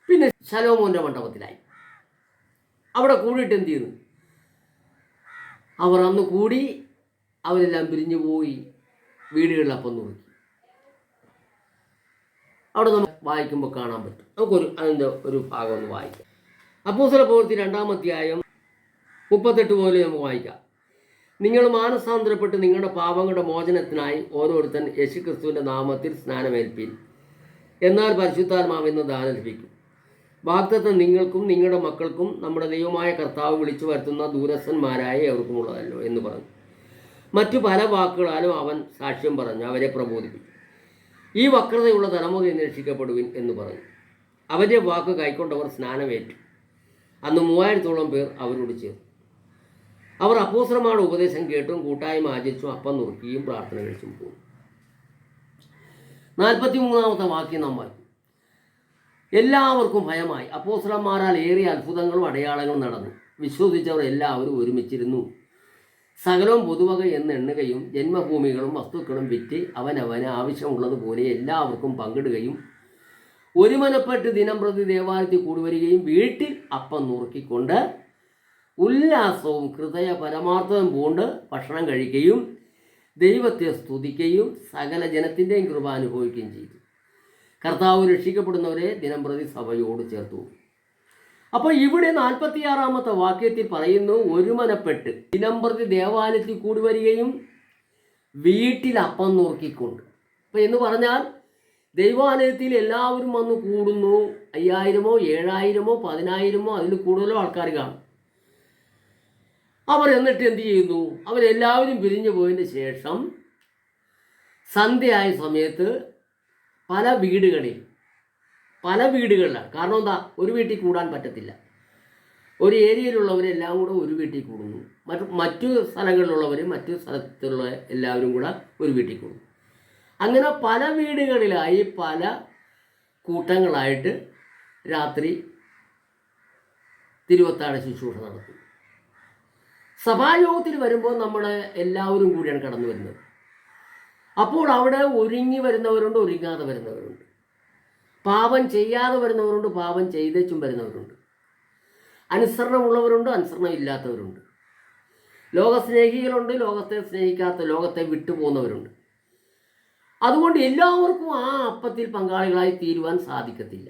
[SPEAKER 1] പിന്നെ ശലോമോൻ്റെ മണ്ഡപത്തിലായി. അവിടെ കൂടിയിട്ട് എന്ത് ചെയ്യുന്നു? അവർ അന്ന് കൂടി അവരെല്ലാം പിരിഞ്ഞു പോയി വീടുകളിൽ അപ്പം നോക്കി. അവിടെ നമുക്ക് വായിക്കുമ്പോൾ കാണാൻ പറ്റും. അതിൻ്റെ ഒരു ഭാഗം ഒന്ന് വായിക്കാം. അപ്പോസ്തല പ്രവൃത്തി 2-ാം അധ്യായം 38 പോലെ നമുക്ക് വായിക്കാം. നിങ്ങൾ മാനസാന്തരപ്പെട്ട് നിങ്ങളുടെ പാപങ്ങളുടെ മോചനത്തിനായി ഓരോരുത്തൻ യേശുക്രിസ്തുവിൻ്റെ നാമത്തിൽ സ്നാനമേൽപ്പീൻ, എന്നാൽ പരിശുദ്ധാത്മാവെന്ന് ദാനം ലഭിക്കും. വാഗ്ദത്തം നിങ്ങൾക്കും നിങ്ങളുടെ മക്കൾക്കും നമ്മുടെ ദൈവമായ കർത്താവ് വിളിച്ചു വരുത്തുന്ന ദൂരസ്ഥന്മാരായ എവർക്കുമുള്ളതല്ലോ എന്ന് പറഞ്ഞു. മറ്റു പല വാക്കുകളാലും അവൻ സാക്ഷ്യം പറഞ്ഞ് അവരെ പ്രബോധിപ്പിച്ചു. ഈ വക്രതയുള്ള തലമുറയെ രക്ഷിക്കപ്പെടുവിൻ എന്ന് പറഞ്ഞു. അവൻ്റെ വാക്ക് കൈക്കൊണ്ടവർ സ്നാനമേറ്റു. അന്ന് 3000ഓളം പേർ അവരോട് ചേർന്നു. അവർ അപ്പോസ്തലന്മാരുടെ ഉപദേശം കേട്ടും കൂട്ടായ്മ ആചരിച്ചും അപ്പം നുറുക്കിയും പ്രാർത്ഥന കഴിച്ചും പോകും. 43-ാമത്തെ വാക്യം നാം വായിക്കും. എല്ലാവർക്കും ഭയമായി. അപ്പോസ്തലന്മാരാൽ ഏറിയ അത്ഭുതങ്ങളും അടയാളങ്ങളും നടന്നു. വിശ്വസിച്ചവർ എല്ലാവരും ഒരുമിച്ചിരുന്നു. സകലവും പൊതുവക എന്ന് എണ്ണുകയും ജന്മഭൂമികളും വസ്തുക്കളും വിറ്റ് അവനവന് ആവശ്യമുള്ളതുപോലെ എല്ലാവർക്കും പങ്കിടുകയും ഒരുമനപ്പെട്ട് ദിനം പ്രതി ദേവാലയത്തിൽ കൂടുവരികയും വീട്ടിൽ അപ്പം നുറുക്കിക്കൊണ്ട് ഉല്ലാസവും ഹൃദയ പരമാർത്ഥവും പൂണ്ട് ഭക്ഷണം കഴിക്കുകയും ദൈവത്തെ സ്തുതിക്കുകയും സകല ജനത്തിൻ്റെയും കൃപ അനുഭവിക്കുകയും ചെയ്തു. കർത്താവ് രക്ഷിക്കപ്പെടുന്നവരെ ദിനം പ്രതി സഭയോട് ചേർത്തു. അപ്പോൾ ഇവിടെ 46-ാമത്തെ വാക്യത്തിൽ പറയുന്നു, ഒരുമനപ്പെട്ട് ദിനം പ്രതി ദേവാലയത്തിൽ കൂടി വരികയും വീട്ടിൽ അപ്പം നുറുക്കിക്കൊണ്ട്. അപ്പം എന്ന് പറഞ്ഞാൽ ദൈവാലയത്തിൽ എല്ലാവരും വന്ന് കൂടുന്നു. 5000-മോ 7000-മോ 10000-മോ അതിൽ കൂടുതലോ ആൾക്കാർ കാണും. അവർ എന്നിട്ട് എന്ത് ചെയ്യുന്നു? അവരെല്ലാവരും പിരിഞ്ഞു പോയതിന് ശേഷം സന്ധ്യയായ സമയത്ത് പല വീടുകളിലാണ്. കാരണം എന്താ? ഒരു വീട്ടിൽ കൂടാൻ പറ്റത്തില്ല. ഒരു ഏരിയയിലുള്ളവരെല്ലാം കൂടെ ഒരു വീട്ടിൽ കൂടുന്നു. മറ്റു സ്ഥലങ്ങളിലുള്ളവർ മറ്റു സ്ഥലത്തുള്ള എല്ലാവരും കൂടെ ഒരു വീട്ടിൽ കൂടുന്നു. അങ്ങനെ പല വീടുകളിലായി പല കൂട്ടങ്ങളായിട്ട് രാത്രി തിരുവത്താഴ ശുശ്രൂഷ നടത്തുന്നു. സഭായോഗത്തിൽ വരുമ്പോൾ നമ്മൾ എല്ലാവരും കൂടിയാണ് കടന്നു വരുന്നത്. അപ്പോൾ അവിടെ ഒരുങ്ങി വരുന്നവരുണ്ട്, ഒരുങ്ങാതെ വരുന്നവരുണ്ട്. പാപം ചെയ്യാതെ വരുന്നവരുണ്ട്, പാപം ചെയ്തേച്ചും വരുന്നവരുണ്ട്. അനുസരണമുള്ളവരുണ്ട്, അനുസരണം ഇല്ലാത്തവരുണ്ട്. ലോകസ്നേഹികളുണ്ട്, ലോകത്തെ സ്നേഹിക്കാത്ത, ലോകത്തെ വിട്ടുപോകുന്നവരുണ്ട്. അതുകൊണ്ട് എല്ലാവർക്കും ആ അപ്പത്തിൽ പങ്കാളികളായി തീരുവാൻ സാധിക്കത്തില്ല.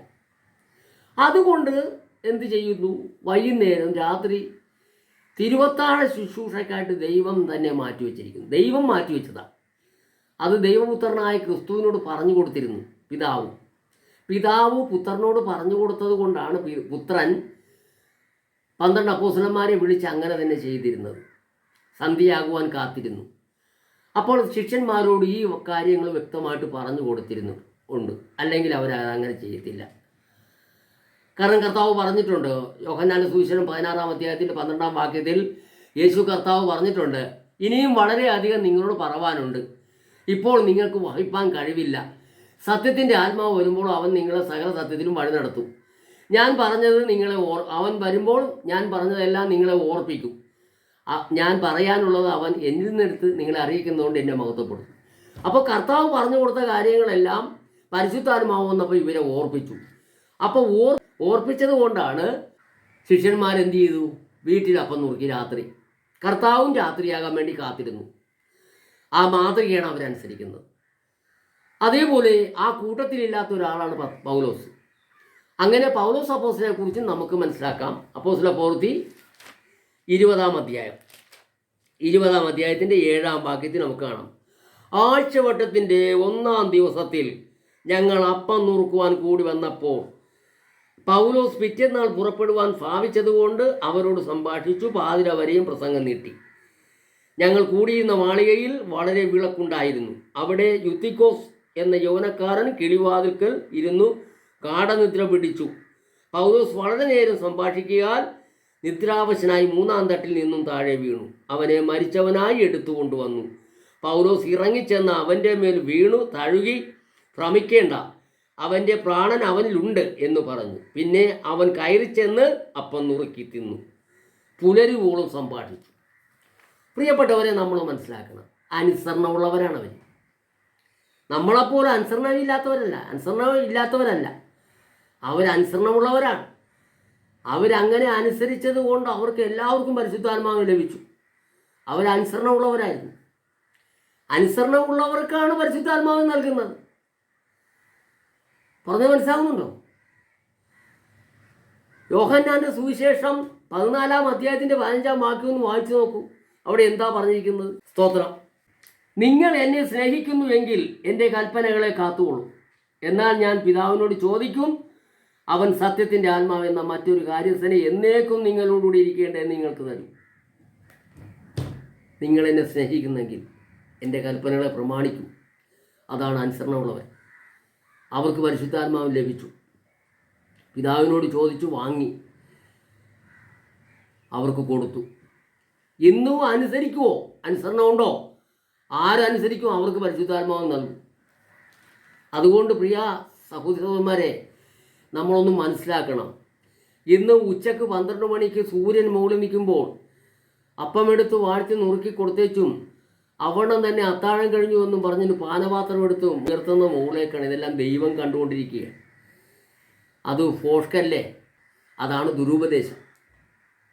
[SPEAKER 1] അതുകൊണ്ട് എന്ത് ചെയ്യുന്നു? വൈകുന്നേരം രാത്രി തിരുവത്താഴ ശുശ്രൂഷയ്ക്കായിട്ട് ദൈവം തന്നെ മാറ്റിവെച്ചിരിക്കുന്നു. ദൈവം മാറ്റിവെച്ചതാണ്. അത് ദൈവപുത്രനായ ക്രിസ്തുവിനോട് പറഞ്ഞു കൊടുത്തിരുന്നു പിതാവ് പുത്രനോട് പറഞ്ഞു കൊടുത്തത് കൊണ്ടാണ് പുത്രൻ 12 അപ്പോസ്തലന്മാരെ വിളിച്ച് അങ്ങനെ തന്നെ ചെയ്തിരുന്നത്. സന്ധ്യയാകുവാൻ കാത്തിരുന്നു. അപ്പോൾ ശിഷ്യന്മാരോട് ഈ കാര്യങ്ങൾ വ്യക്തമായിട്ട് പറഞ്ഞു കൊടുത്തിരുന്നു ഉണ്ട്, അല്ലെങ്കിൽ അവരങ്ങനെ ചെയ്യത്തില്ല. കാരണം കർത്താവ് പറഞ്ഞിട്ടുണ്ട്. യോഹന്നാന്റെ സുവിശേഷം 16-ാം അധ്യായത്തിൻ്റെ 12-ാം വാക്യത്തിൽ യേശു കർത്താവ് പറഞ്ഞിട്ടുണ്ട്, ഇനിയും വളരെയധികം നിങ്ങളോട് പറവാനുണ്ട്, ഇപ്പോൾ നിങ്ങൾക്ക് വഹിപ്പാൻ കഴിവില്ല. സത്യത്തിൻ്റെ ആത്മാവ് വരുമ്പോൾ അവൻ നിങ്ങളെ സകല സത്യത്തിലും വഴി നടത്തും. ഞാൻ പറഞ്ഞത് അവൻ വരുമ്പോൾ ഞാൻ പറഞ്ഞതെല്ലാം നിങ്ങളെ ഓർപ്പിക്കും. ഞാൻ പറയാനുള്ളത് അവൻ എന്നിൽ നിന്നെടുത്ത് നിങ്ങളെ അറിയിക്കുന്നതുകൊണ്ട് എന്നെ മഹത്വപ്പെടും. അപ്പോൾ കർത്താവ് പറഞ്ഞു കൊടുത്ത കാര്യങ്ങളെല്ലാം പരിശുദ്ധാത്മാവ് വന്നപ്പോൾ ഇവരെ ഓർപ്പിച്ചു. അപ്പോൾ ഓർപ്പിച്ചത് കൊണ്ടാണ് ശിഷ്യന്മാരെന്ത് ചെയ്തു? വീട്ടിൽ അപ്പം നുറുക്കി രാത്രി. കർത്താവും രാത്രിയാകാൻ വേണ്ടി കാത്തിരുന്നു. ആ മാതൃകയാണ് അവരനുസരിക്കുന്നത്. അതേപോലെ ആ കൂട്ടത്തിലില്ലാത്ത ഒരാളാണ് പൗലോസ്. അങ്ങനെ പൗലോസ് അപ്പോസ്തലനെ കുറിച്ച് നമുക്ക് മനസ്സിലാക്കാം. അപ്പോസ്തല പ്രവൃത്തി 20-ാം അധ്യായം 20-ാം അധ്യായത്തിൻ്റെ 7-ാം വാക്യത്തിൽ നമുക്ക് കാണാം. ആഴ്ചവട്ടത്തിൻ്റെ 1-ാം ദിവസത്തിൽ ഞങ്ങൾ അപ്പം നുറുക്കുവാൻ കൂടി വന്നപ്പോൾ പൗലോസ് പിറ്റേന്നാൾ പുറപ്പെടുവാൻ ഭാവിച്ചതുകൊണ്ട് അവരോട് സംഭാഷിച്ചു. പാതിര വരെയും പ്രസംഗം നീട്ടി. ഞങ്ങൾ കൂടിയിരുന്ന മാളികയിൽ വളരെ വിളക്കുണ്ടായിരുന്നു. അവിടെ യുത്തിക്കോസ് എന്ന യൗവനക്കാരൻ കിളിവാതിൽക്കൽ ഇരുന്നു ഗാഠനിദ്ര പിടിച്ചു. പൗലോസ് വളരെ നേരം സംഭാഷിക്കാൻ നിദ്രാവശനായി 3-ാം തട്ടിൽ നിന്നും താഴെ വീണു. അവനെ മരിച്ചവനായി എടുത്തുകൊണ്ടുവന്നു. പൗലോസ് ഇറങ്ങിച്ചെന്ന് അവൻ്റെ മേൽ വീണു തഴുകി, ഭ്രമിക്കേണ്ട, അവൻ്റെ പ്രാണൻ അവനിലുണ്ട് എന്ന് പറഞ്ഞു. പിന്നെ അവൻ കയറിച്ചെന്ന് അപ്പം നുറുക്കി തിന്നു. പുലരുവോളം സംഭാഷിച്ചു. പ്രിയപ്പെട്ടവരെ, നമ്മൾ മനസ്സിലാക്കണം, അനുസരണമുള്ളവരാണ് അവർ. നമ്മളെപ്പോലെ അനുസരണമില്ലാത്തവരല്ല, അവരനുസരണമുള്ളവരാണ്. അവരങ്ങനെ അനുസരിച്ചത് കൊണ്ട് അവർക്ക് എല്ലാവർക്കും പരിശുദ്ധാത്മാവ് ലഭിച്ചു. അവരനുസരണമുള്ളവരായിരുന്നു. അനുസരണമുള്ളവർക്കാണ് പരിശുദ്ധാത്മാവ് നൽകുന്നത്. പറഞ്ഞ് മനസ്സിലാകുന്നുണ്ടോ? യോഹന്നാന്റെ സുവിശേഷം 14-ാം അധ്യായത്തിൻ്റെ 15-ാം വാക്യം ഒന്ന് വായിച്ചു നോക്കൂ. അവിടെ എന്താ പറഞ്ഞിരിക്കുന്നത്? സ്തോത്രം. നിങ്ങൾ എന്നെ സ്നേഹിക്കുന്നുവെങ്കിൽ എൻ്റെ കൽപ്പനകളെ കാത്തുകൊള്ളൂ. എന്നാൽ ഞാൻ പിതാവിനോട് ചോദിക്കും, അവൻ സത്യത്തിൻ്റെ ആത്മാവെന്ന മറ്റൊരു കാര്യസ്ഥനെ എന്നേക്കും നിങ്ങളോടുകൂടി ഇരിക്കേണ്ടതെന്ന് നിങ്ങൾക്ക് തരും. നിങ്ങൾ എന്നെ സ്നേഹിക്കുന്നെങ്കിൽ എൻ്റെ കൽപ്പനകളെ പ്രമാണിക്കും. അതാണ് അനുസരണമുള്ളവർ. അവർക്ക് പരിശുദ്ധാത്മാവ് ലഭിച്ചു. പിതാവിനോട് ചോദിച്ചു, വാങ്ങി, അവർക്ക് കൊടുത്തു. ഇന്നും അനുസരിക്കുമോ? അനുസരണമുണ്ടോ? ആരനുസരിക്കും അവർക്ക് പരിശുദ്ധാത്മാവ് നൽകും. അതുകൊണ്ട് പ്രിയ സഹോദരന്മാരെ, നമ്മളൊന്ന് മനസ്സിലാക്കണം. ഇന്ന് ഉച്ചക്ക് 12 മണിക്ക് സൂര്യൻ മുകളിൽ നിൽക്കുമ്പോൾ അപ്പമെടുത്ത് വാഴ്ത്തി നുറുക്കി കൊടുത്തേച്ചും അവണ്ണം തന്നെ അത്താഴം കഴിഞ്ഞു എന്നും പറഞ്ഞിട്ട് പാനപാത്രം എടുത്ത് ഉയർത്തുന്ന മുകളിലേക്കാണ്. ഇതെല്ലാം ദൈവം കണ്ടുകൊണ്ടിരിക്കുകയാണ്. അത് ഫോഷ്കല്ലേ? അതാണ് ദുരുപദേശം.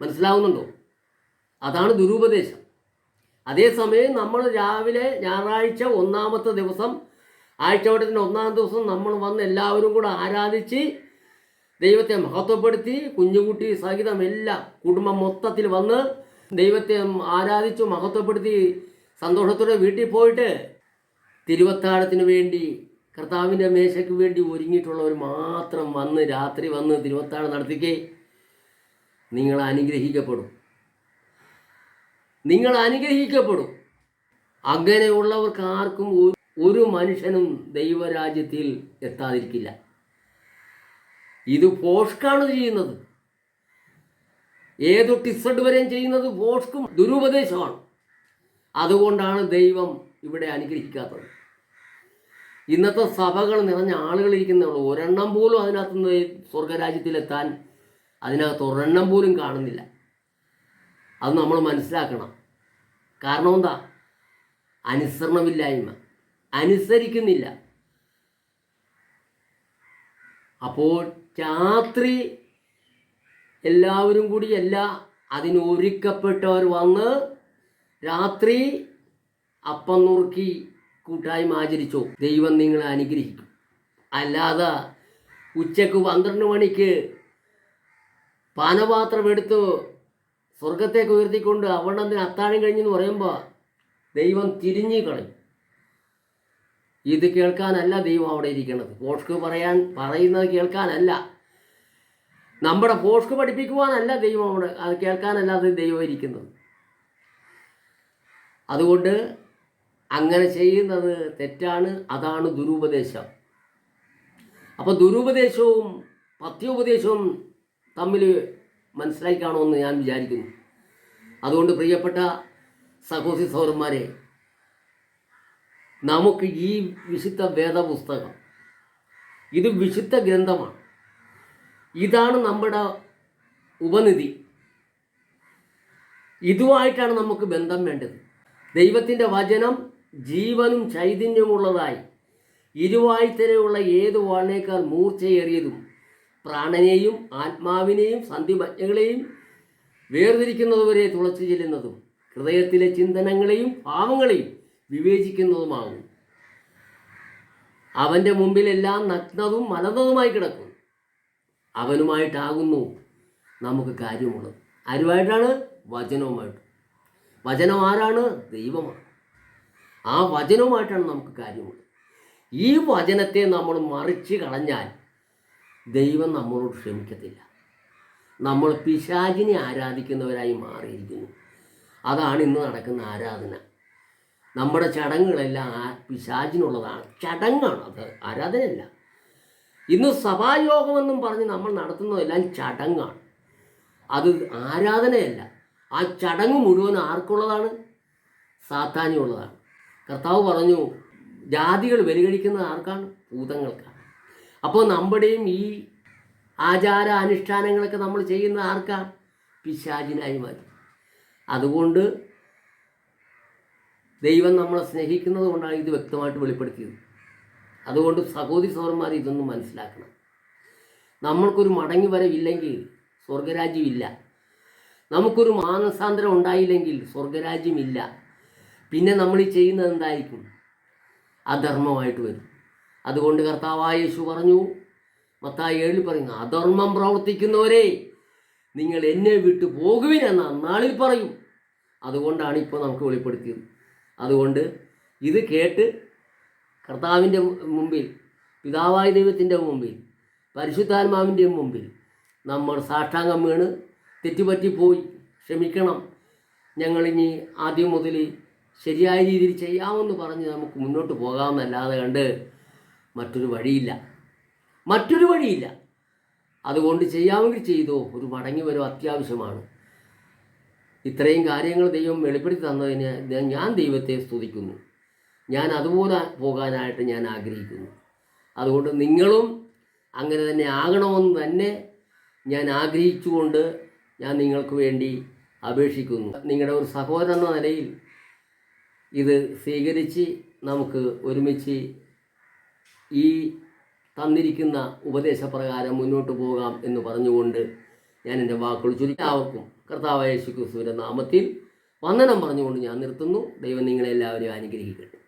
[SPEAKER 1] മനസ്സിലാവുന്നുണ്ടോ? അതാണ് ദുരുപദേശം. അതേസമയം നമ്മൾ രാവിലെ ഞായറാഴ്ച 1-ാമത്തെ ദിവസം, ആഴ്ചവട്ടത്തിൻ്റെ 1-ാം ദിവസം നമ്മൾ വന്ന് എല്ലാവരും കൂടെ ആരാധിച്ച് ദൈവത്തെ മഹത്വപ്പെടുത്തി, കുഞ്ഞുകുട്ടി സഹിതം എല്ലാ കുടുംബം മൊത്തത്തിൽ വന്ന് ദൈവത്തെ ആരാധിച്ചു മഹത്വപ്പെടുത്തി സന്തോഷത്തോടെ വീട്ടിൽ പോയിട്ട് തിരുവത്താഴത്തിന് വേണ്ടി, കർത്താവിൻ്റെ മേശയ്ക്ക് വേണ്ടി ഒരുങ്ങിയിട്ടുള്ളവർ മാത്രം വന്ന് രാത്രി വന്ന് തിരുവത്താഴം നടത്തിക്കേ, നിങ്ങൾ അനുഗ്രഹിക്കപ്പെടും. നിങ്ങൾ അനുഗ്രഹിക്കപ്പെടും. അങ്ങനെയുള്ളവർക്ക് ആർക്കും ഒരു മനുഷ്യനും ദൈവരാജ്യത്തിൽ എത്താതിരിക്കില്ല. ഇത് ഫോഷ്കാണ് ചെയ്യുന്നത്. ഏതു ടിസഡ് വരെയും ചെയ്യുന്നത് ഫോഷ്ക്കും ദുരുപദേശമാണ്. അതുകൊണ്ടാണ് ദൈവം ഇവിടെ അനുഗ്രഹിക്കാത്തത്. ഇന്നത്തെ സഭകൾ നിറഞ്ഞ ആളുകൾ ഇരിക്കുന്നുള്ളൂ. ഒരെണ്ണം പോലും അതിനകത്തുനിന്ന് സ്വർഗരാജ്യത്തിലെത്താൻ അതിനകത്ത് ഒരെണ്ണം പോലും കാണുന്നില്ല. അത് നമ്മൾ മനസ്സിലാക്കണം. കാരണം എന്താ? അനുസരണമില്ലായ്മ, അനുസരിക്കുന്നില്ല. അപ്പോൾ രാത്രി എല്ലാവരും കൂടിയല്ല, അതിനൊരുക്കപ്പെട്ടവർ വന്ന് രാത്രി അപ്പം നുറുക്കി കൂട്ടായ്മ ആചരിച്ചോ, ദൈവം നിങ്ങളെ അനുഗ്രഹിക്കും. അല്ലാതെ ഉച്ചക്ക് 12 മണിക്ക് പാനപാത്രം എടുത്ത് സ്വർഗത്തേക്ക് ഉയർത്തിക്കൊണ്ട് അവിടെ അത്താഴം കഴിഞ്ഞെന്ന് പറയുമ്പോൾ ദൈവം തിരിഞ്ഞു കളയും. ഇത് കേൾക്കാനല്ല ദൈവം അവിടെ ഇരിക്കുന്നത്. പോഷ്ക്ക് പറയുന്നത് കേൾക്കാനല്ല, നമ്മുടെ പോഷ്ക്ക് പഠിപ്പിക്കുവാനല്ല ദൈവം അവിടെ, അത് കേൾക്കാനല്ലാതെ ദൈവം ഇരിക്കുന്നത്. അതുകൊണ്ട് അങ്ങനെ ചെയ്യുന്നത് തെറ്റാണ്. അതാണ് ദുരുപദേശം. അപ്പോൾ ദുരുപദേശവും പഥ്യോപദേശവും തമ്മിൽ മനസ്സിലാക്കി കാണുമെന്ന് ഞാൻ വിചാരിക്കുന്നു. അതുകൊണ്ട് പ്രിയപ്പെട്ട സഹോദരി സഹോദരന്മാരെ, നമുക്ക് ഈ വിശുദ്ധ വേദപുസ്തകം, ഇത് വിശുദ്ധ ഗ്രന്ഥമാണ്. ഇതാണ് നമ്മുടെ ഉപനിധി. ഇതുമായിട്ടാണ് നമുക്ക് ബന്ധം വേണ്ടത്. ദൈവത്തിൻ്റെ വചനം ജീവനും ചൈതന്യമുള്ളതായി ഇരുവായ്ത്തരയുള്ള ഏത് വാളിനേക്കാൾ മൂർച്ചയേറിയതും പ്രാണനെയും ആത്മാവിനെയും സന്ധിമജ്ഞകളെയും വേർതിരിക്കുന്നതുവരെ തുളച്ചു ചെല്ലുന്നതും ഹൃദയത്തിലെ ചിന്തനങ്ങളെയും ഭാവങ്ങളെയും വിവേചിക്കുന്നതുമാകും. അവൻ്റെ മുമ്പിലെല്ലാം നഗ്നതും മലർന്നതുമായി കിടക്കും. അവനുമായിട്ടാകുന്നു നമുക്ക് കാര്യമുള്ളത്. ആരുമായിട്ടാണ്? വചനവുമായിട്ട്. വചനം ആരാണ്? ദൈവമാണ്. ആ വചനവുമായിട്ടാണ് നമുക്ക് കാര്യമുള്ളത്. ഈ വചനത്തെ നമ്മൾ മറിച്ച് കളഞ്ഞാൽ ദൈവം നമ്മളോട് ക്ഷമിക്കത്തില്ല. നമ്മൾ പിശാചിനെ ആരാധിക്കുന്നവരായി മാറിയിരിക്കുന്നു. അതാണ് ഇന്ന് നടക്കുന്ന ആരാധന. നമ്മുടെ ചടങ്ങുകളെല്ലാം പിശാചിനുള്ളതാണ്. ചടങ്ങാണ് അത്, ആരാധനയല്ല. ഇന്ന് സഭായോഗമെന്നും പറഞ്ഞ് നമ്മൾ നടത്തുന്നതെല്ലാം ചടങ്ങാണ്, അത് ആരാധനയല്ല. ആ ചടങ്ങ് മുഴുവൻ ആർക്കുള്ളതാണ്? സാത്താനുള്ളതാണ്. കർത്താവ് പറഞ്ഞു, ജാതികൾ ബലികഴിക്കുന്നത് ആർക്കാണ്? ഭൂതങ്ങൾക്കാണ്. അപ്പോൾ നമ്മുടെയും ഈ ആചാര അനുഷ്ഠാനങ്ങളൊക്കെ നമ്മൾ ചെയ്യുന്ന ആർക്കാണ്? പിശാചിനായി മാറി. അതുകൊണ്ട് ദൈവം നമ്മളെ സ്നേഹിക്കുന്നത് കൊണ്ടാണ് ഇത് വ്യക്തമായിട്ട് വെളിപ്പെടുത്തിയത്. അതുകൊണ്ട് സഹോദരി സഹോദരന്മാർ ഇതൊന്നും മനസ്സിലാക്കണം. നമ്മൾക്കൊരു മടങ്ങി വരവില്ലെങ്കിൽ സ്വർഗരാജ്യമില്ല. നമുക്കൊരു മാനസാന്തരം ഉണ്ടായില്ലെങ്കിൽ സ്വർഗരാജ്യമില്ല. പിന്നെ നമ്മൾ ഈ ചെയ്യുന്നത് എന്തായിരിക്കും? അധർമ്മമായിട്ട് വരും. അതുകൊണ്ട് കർത്താവായ യേശു പറഞ്ഞു, മത്തായി 7 പറയുന്നു, അധർമ്മം പ്രവർത്തിക്കുന്നവരെ നിങ്ങൾ എന്നെ വിട്ടു പോകുവിൻ എന്ന നാളിൽ പറയും. അതുകൊണ്ടാണ് ഇപ്പോൾ നമുക്ക് വെളിപ്പെടുത്തിയത്. അതുകൊണ്ട് ഇത് കേട്ട് കർത്താവിൻ്റെ മുമ്പിൽ, പിതാവായ ദൈവത്തിൻ്റെ മുമ്പിൽ, പരിശുദ്ധാത്മാവിൻ്റെ മുമ്പിൽ നമ്മൾ സാഷ്ടാംഗം വീണ് തെറ്റുപറ്റിപ്പോയി ക്ഷമിക്കണം, ഞങ്ങളിനി ആദ്യം മുതൽ ശരിയായ രീതിയിൽ ചെയ്യാമെന്ന് പറഞ്ഞ് നമുക്ക് മുന്നോട്ട് പോകാമെന്നല്ലാതെ കണ്ട് മറ്റൊരു വഴിയില്ല. അതുകൊണ്ട് ചെയ്യാമെങ്കിൽ ചെയ്തോ. ഒരു മടങ്ങി വരവ് അത്യാവശ്യമാണ്. ഇത്രയും കാര്യങ്ങൾ ദൈവം വെളിപ്പെടുത്തി തന്നതിന് ഞാൻ ദൈവത്തെ സ്തുതിക്കുന്നു. ഞാൻ അതുപോലെ പോകാനായിട്ട് ഞാൻ ആഗ്രഹിക്കുന്നു. അതുകൊണ്ട് നിങ്ങളും അങ്ങനെ തന്നെ ആകണമെന്ന് തന്നെ ഞാൻ ആഗ്രഹിച്ചുകൊണ്ട് ഞാൻ നിങ്ങൾക്ക് വേണ്ടി അപേക്ഷിക്കുന്നു. നിങ്ങളുടെ ഒരു സഹോദരൻ എന്ന നിലയിൽ ഇത് സ്വീകരിച്ച് നമുക്ക് ഒരുമിച്ച് ഈ തന്നിരിക്കുന്ന ഉപദേശപ്രകാരം മുന്നോട്ട് പോകാം എന്ന് പറഞ്ഞുകൊണ്ട് ഞാൻ എൻ്റെ വാക്കുകൾ ചുരുക്കാവർക്കും കർത്താവായ യേശു ക്രിസ്തുവിൻ്റെ നാമത്തിൽ വന്ദനം പറഞ്ഞുകൊണ്ട് ഞാൻ നിർത്തുന്നു. ദൈവം നിങ്ങളെല്ലാവരെയും അനുഗ്രഹിക്കട്ടെ.